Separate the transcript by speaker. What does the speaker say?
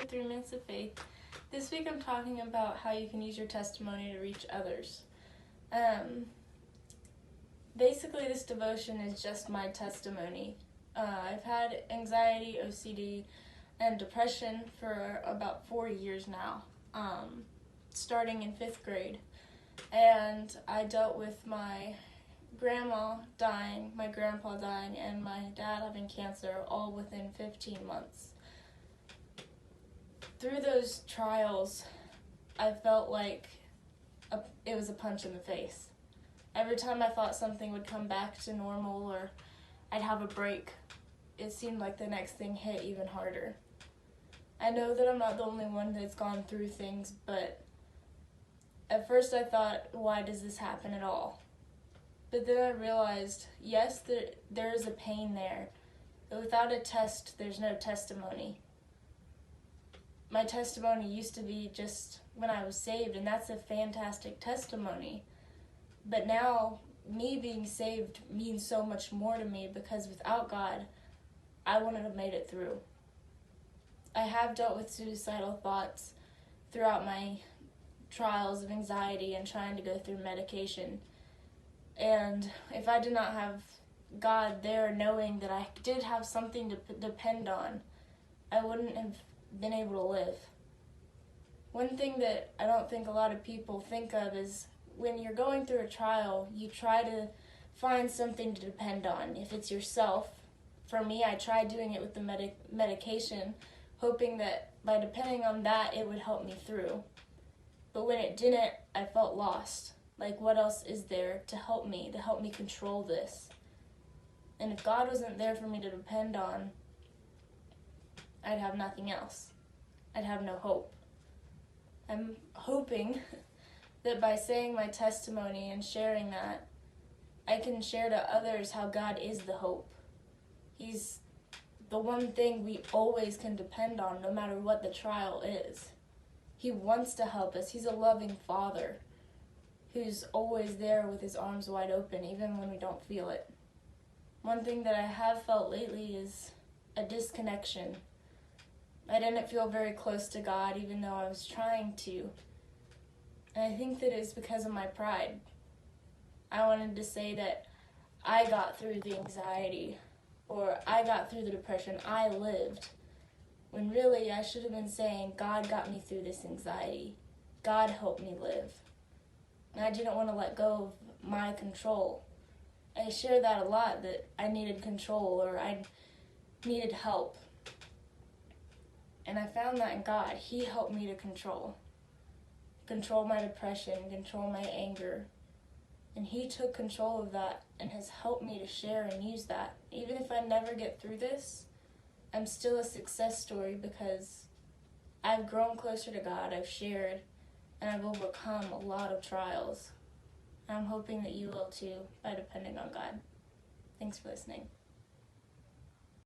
Speaker 1: to 3 Minutes of Faith. This week I'm talking about how you can use your testimony to reach others. Basically this devotion is just my testimony. I've had anxiety, OCD, and depression for about 4 years now, starting in 5th grade. And I dealt with my grandma dying, my grandpa dying, and my dad having cancer all within 15 months. Through those trials, I felt like it was a punch in the face. Every time I thought something would come back to normal or I'd have a break, it seemed like the next thing hit even harder. I know that I'm not the only one that's gone through things, but at first I thought, why does this happen at all? But then I realized, yes, there is a pain there, but without a test, there's no testimony. My testimony used to be just when I was saved, and that's a fantastic testimony. But now, me being saved means so much more to me because without God, I wouldn't have made it through. I have dealt with suicidal thoughts throughout my trials of anxiety and trying to go through medication. And if I did not have God there knowing that I did have something to depend on, I wouldn't have been able to live. One thing that I don't think a lot of people think of is when you're going through a trial, you try to find something to depend on. If it's yourself, for me, I tried doing it with the medication, hoping that by depending on that, it would help me through. But when it didn't, I felt lost. Like, what else is there to help me control this? And if God wasn't there for me to depend on, I'd have nothing else. I'd have no hope. I'm hoping that by saying my testimony and sharing that, I can share to others how God is the hope. He's the one thing we always can depend on, no matter what the trial is. He wants to help us. He's a loving Father who's always there with his arms wide open, even when we don't feel it. One thing that I have felt lately is a disconnection. I didn't feel very close to God, even though I was trying to. And I think that it's because of my pride. I wanted to say that I got through the anxiety, or I got through the depression, I lived. When really I should have been saying, God got me through this anxiety. God helped me live. And I didn't want to let go of my control. I share that a lot, that I needed control or I needed help. And I found that in God. He helped me to control my depression, control my anger. And he took control of that and has helped me to share and use that. Even if I never get through this, I'm still a success story because I've grown closer to God, I've shared, and I've overcome a lot of trials. And I'm hoping that you will too by depending on God. Thanks for listening.